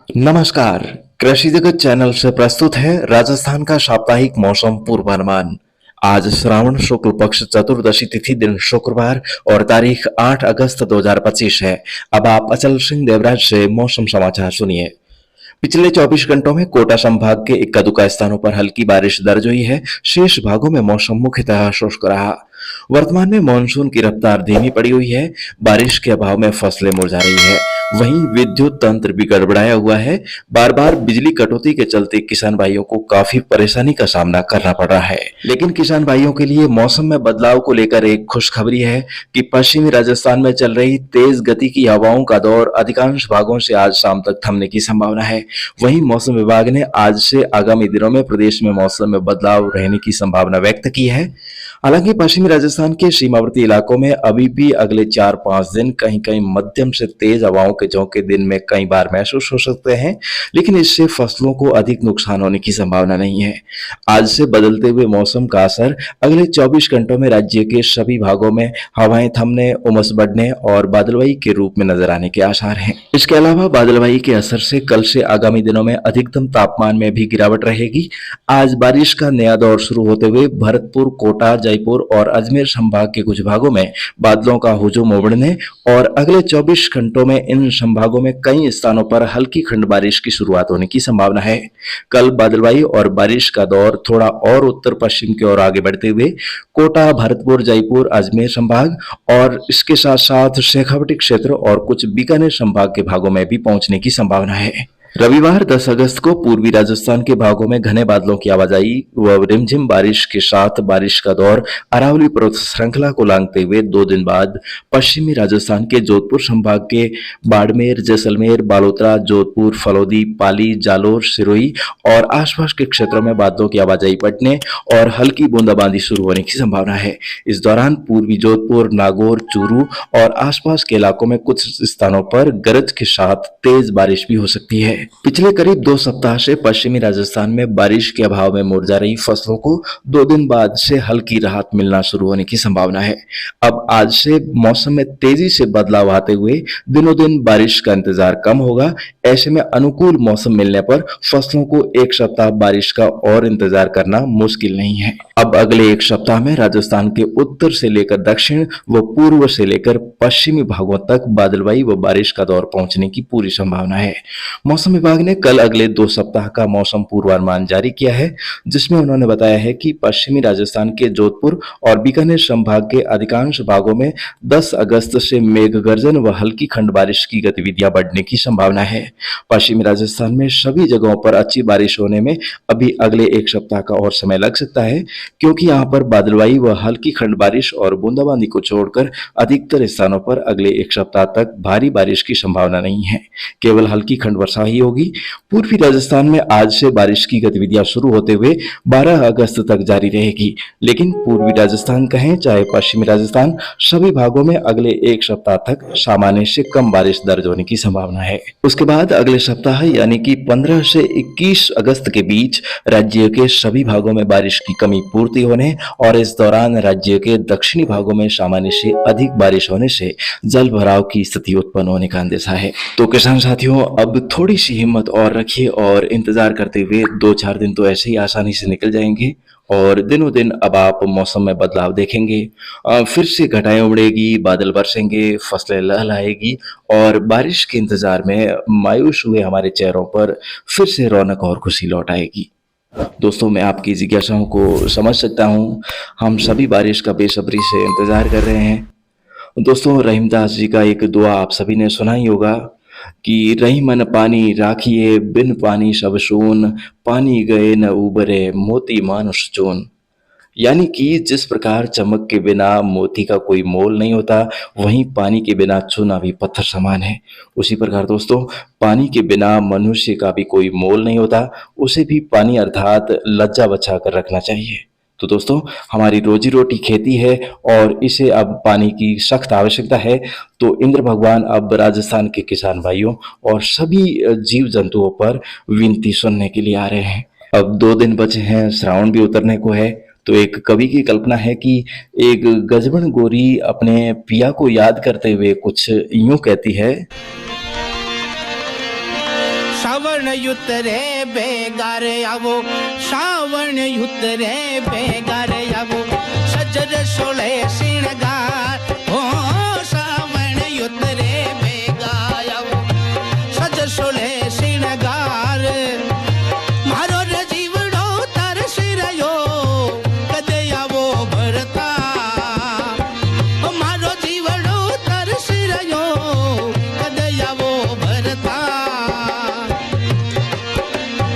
नमस्कार। कृषि जगत चैनल से प्रस्तुत है राजस्थान का साप्ताहिक मौसम पूर्वानुमान। आज श्रावण शुक्ल पक्ष चतुर्दशी तिथि दिन शुक्रवार और तारीख 8 अगस्त 2025 है। अब आप अचल सिंह देवराज से मौसम समाचार सुनिए। पिछले 24 घंटों में कोटा संभाग के इक्का दुक्का स्थानों पर हल्की बारिश दर्ज हुई है। शेष भागों में मौसम मुख्यतः शुष्क रहा। वर्तमान में मानसून की रफ्तार धीमी पड़ी हुई है। बारिश के अभाव में फसलें मुरझा रही है। वहीं विद्युत तंत्र भी गड़बड़ाया हुआ है। बार बार बिजली कटौती के चलते किसान भाइयों को काफी परेशानी का सामना करना पड़ रहा है। लेकिन किसान भाइयों के लिए मौसम में बदलाव को लेकर एक खुशखबरी है कि पश्चिमी राजस्थान में चल रही तेज गति की हवाओं का दौर अधिकांश भागों से आज शाम तक थमने की संभावना है। वहीं मौसम विभाग ने आज से आगामी दिनों में प्रदेश में मौसम में बदलाव रहने की संभावना व्यक्त की है। हालांकि पश्चिमी राजस्थान के सीमावर्ती इलाकों में अभी भी अगले 4-5 दिन कहीं कहीं मध्यम से तेज हवाओं के झोंके दिन में कई बार महसूस हो सकते हैं, लेकिन इससे फसलों को अधिक नुकसान होने की संभावना नहीं है। आज से बदलते हुए मौसम का असर अगले 24 घंटों में राज्य के सभी भागों में हवाएं थमने, उमस बढ़ने और बादलवाई के रूप में नजर आने के आसार हैं। इसके अलावा बादलवाई के असर से कल से आगामी दिनों में अधिकतम तापमान में भी गिरावट रहेगी। आज बारिश का नया दौर शुरू होते हुए भरतपुर, कोटा, जयपुर और अजमेर संभाग के कुछ भागों में बादलों का हुजूम उमड़ने और अगले 24 घंटों में इन संभागों में कई स्थानों पर हल्की खंड बारिश की शुरुआत होने की संभावना है। कल बादलवाई और बारिश का दौर थोड़ा और उत्तर पश्चिम की ओर आगे बढ़ते हुए कोटा, भरतपुर, जयपुर, अजमेर संभाग और इसके साथ साथ शेखावटी क्षेत्र और कुछ बीकानेर संभाग के भागों में भी पहुंचने की संभावना है। रविवार 10 अगस्त को पूर्वी राजस्थान के भागों में घने बादलों की आवाजाही व रिमझिम बारिश के साथ बारिश का दौर अरावली पर्वत श्रृंखला को लांघते हुए 2 दिन बाद पश्चिमी राजस्थान के जोधपुर संभाग के बाड़मेर, जैसलमेर, बालोतरा, जोधपुर, फलौदी, पाली, जालोर, सिरोही और आसपास के क्षेत्रों में बादलों की आवाजाही बढ़ने और हल्की बूंदाबांदी शुरू होने की संभावना है। इस दौरान पूर्वी जोधपुर, नागौर, चूरू और आसपास के इलाकों में कुछ स्थानों पर गरज के साथ तेज बारिश भी हो सकती है। पिछले करीब 2 सप्ताह से पश्चिमी राजस्थान में बारिश के अभाव में मुरझा रही फसलों को 2 दिन बाद से हल्की राहत मिलना शुरू होने की संभावना है। अब आज से मौसम में तेजी से बदलाव आते हुए दिनों दिन बारिश का इंतजार कम होगा। ऐसे में अनुकूल मौसम मिलने पर फसलों को एक सप्ताह बारिश का और इंतजार करना मुश्किल नहीं है। अब अगले एक सप्ताह में राजस्थान के उत्तर से लेकर दक्षिण व पूर्व से लेकर पश्चिमी भागों तक बादलवाई व बारिश का दौर पहुंचने की पूरी संभावना है। मौसम विभाग ने कल अगले 2 सप्ताह का मौसम पूर्वानुमान जारी किया है, जिसमें उन्होंने बताया है कि पश्चिमी राजस्थान के जोधपुर और बीकानेर संभाग के अधिकांश भागों में 10 अगस्त से मेघ गर्जन व हल्की खंड बारिश की गतिविधियां बढ़ने की संभावना है। पश्चिमी राजस्थान में सभी जगहों पर अच्छी बारिश होने में अभी अगले एक सप्ताह का और समय लग सकता है, क्योंकि यहाँ पर बादलवाई व हल्की खंड बारिश और बूंदाबांदी को छोड़कर अधिकतर स्थानों पर अगले एक सप्ताह तक भारी बारिश की संभावना नहीं है। केवल हल्की खंड वर्षा ही होगी। पूर्वी राजस्थान में आज से बारिश की गतिविधियां शुरू होते हुए 12 अगस्त तक जारी रहेगी, लेकिन पूर्वी राजस्थान कहें चाहे पश्चिमी राजस्थान, सभी भागों में अगले एक सप्ताह तक सामान्य से कम बारिश दर्ज होने की संभावना है। उसके बाद अगले सप्ताह यानी कि 15 से 21 अगस्त के बीच राज्य के सभी भागों में बारिश की कमी पूर्ति होने और इस दौरान राज्य के दक्षिणी भागों में सामान्य से अधिक बारिश होने से जल भराव की स्थिति उत्पन्न होने का अंदेशा है। तो किसान साथियों, अब थोड़ी सी हिम्मत और रखिए और इंतजार करते हुए 2-4 दिन तो ऐसे ही आसानी से निकल जाएंगे और दिनों दिन अब आप मौसम में बदलाव देखेंगे। फिर से घटाएं उमड़ेगी, बादल बरसेंगे, फसलें लहलहाएगी और बारिश के इंतजार में मायूस हुए हमारे चेहरों पर फिर से रौनक और खुशी लौट आएगी। दोस्तों, मैं आपकी जिज्ञासाओं को समझ सकता हूँ। हम सभी बारिश का बेसब्री से इंतजार कर रहे हैं। दोस्तों, रहीमदास जी का एक दुआ आप सभी ने सुना ही होगा कि रही मन पानी राखिए, बिन पानी सब सून, पानी गए न उबरे, मोती मानुष चून। यानी कि जिस प्रकार चमक के बिना मोती का कोई मोल नहीं होता, वहीं पानी के बिना चूना भी पत्थर समान है। उसी प्रकार दोस्तों, पानी के बिना मनुष्य का भी कोई मोल नहीं होता, उसे भी पानी अर्थात लज्जा बचा कर रखना चाहिए। तो दोस्तों, हमारी रोजी रोटी खेती है और इसे अब पानी की सख्त आवश्यकता है। तो इंद्र भगवान अब राजस्थान के किसान भाइयों और सभी जीव जंतुओं पर विनती सुनने के लिए आ रहे हैं। अब 2 दिन बचे हैं, श्रावण भी उतरने को है। तो एक कवि की कल्पना है कि एक गजबन गोरी अपने पिया को याद करते हुए कुछ यूं कहती है। श्रावण उतरे बेगार आवो, श्रावण उतरे बेगार आवो, सजर सोले श्रृंगार हो, श्रावण उतरे बेगार आवो, सजर सोले श्रृंगार। मारो रे जीवड़ो तरसी रयो, कदे आवो भरता, मारो जीवड़ो तरसी रयो, कदे आवो भरता।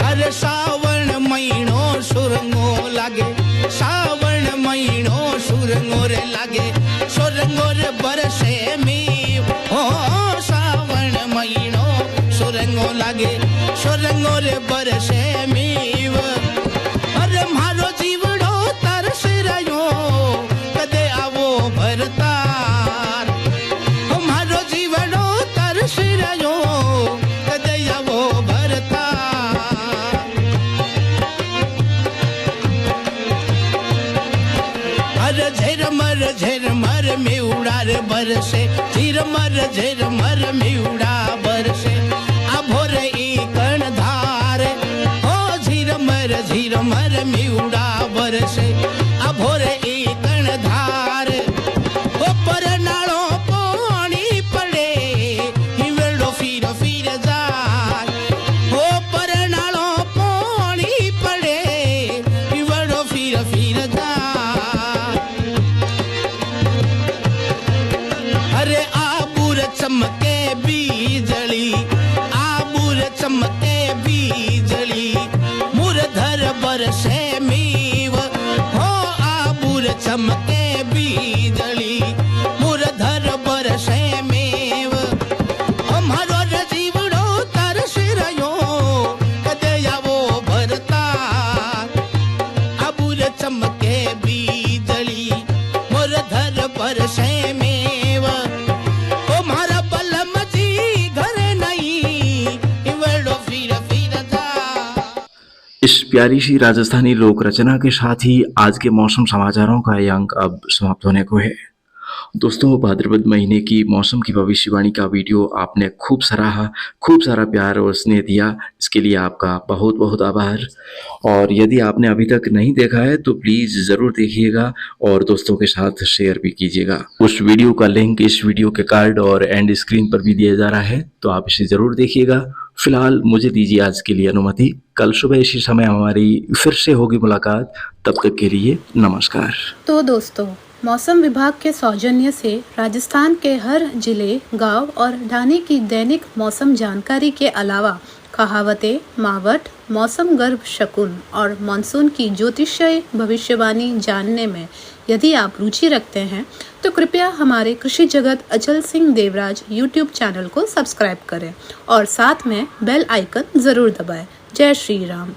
अरे श्रावण महीनो सुरंगो लागे, श्रावण महीनो सुरंगो रे लागे, सुरंगो रे बरसे मीव हो, श्रावण महीनो सुरंगो लागे, सुरंगो रे बरसे मीव। अरे मारो जीवड़ो तरसी रयो, कदे आवो भरतार, मारो जीवड़ो तरसी रयो, कदे आवो भरतार। अरे झरमर मेउड़ा रे बरसे, झरमर मेउड़ा बरसे, आभोर कण धार हो, झरमर मेउड़ा बरसे, आभोर कण धार। ओ परनाळो पाणी पड़े, हिवड़ो फिर जाय, ओ परनाळो पाणी पड़े, हिवड़ो फिर जाय। अरे आबूर चमके बीजली, आबूर चमके बीजली, मुरधर बरसे मीव हो, आबूर चमके बीजली, मुरधर बरसे मीव। ओ मारो रे जीवड़ो तरसी रयो, कदे आवो भरतार, आबूर चमके बीजली, मुरधर बरसे मीव। ओ मारा बलम जी घरे नहीं, इवड़ो फिर जा। इस प्यारी सी राजस्थानी लोक रचना के साथ ही आज के मौसम समाचारों का ये अंक अब समाप्त होने को है। दोस्तों, भाद्रपद महीने की मौसम की भविष्यवाणी का वीडियो आपने खूब सराहा, खूब सारा प्यार और स्नेह दिया, इसके लिए आपका बहुत बहुत आभार। और यदि आपने अभी तक नहीं देखा है तो प्लीज़ ज़रूर देखिएगा और दोस्तों के साथ शेयर भी कीजिएगा। उस वीडियो का लिंक इस वीडियो के कार्ड और एंड स्क्रीन पर भी दिया जा रहा है, तो आप इसे ज़रूर देखिएगा। फिलहाल मुझे दीजिए आज के लिए अनुमति, कल सुबह इसी समय हमारी फिर से होगी मुलाकात, तब तक के लिए नमस्कार। तो दोस्तों, मौसम विभाग के सौजन्य से राजस्थान के हर जिले, गांव और ढाणी की दैनिक मौसम जानकारी के अलावा कहावतें, मावट, मौसम गर्भ शकुन और मानसून की ज्योतिषीय भविष्यवाणी जानने में यदि आप रुचि रखते हैं तो कृपया हमारे कृषि जगत अचल सिंह देवराज यूट्यूब चैनल को सब्सक्राइब करें और साथ में बेल आइकन जरूर दबाएं। जय श्री राम।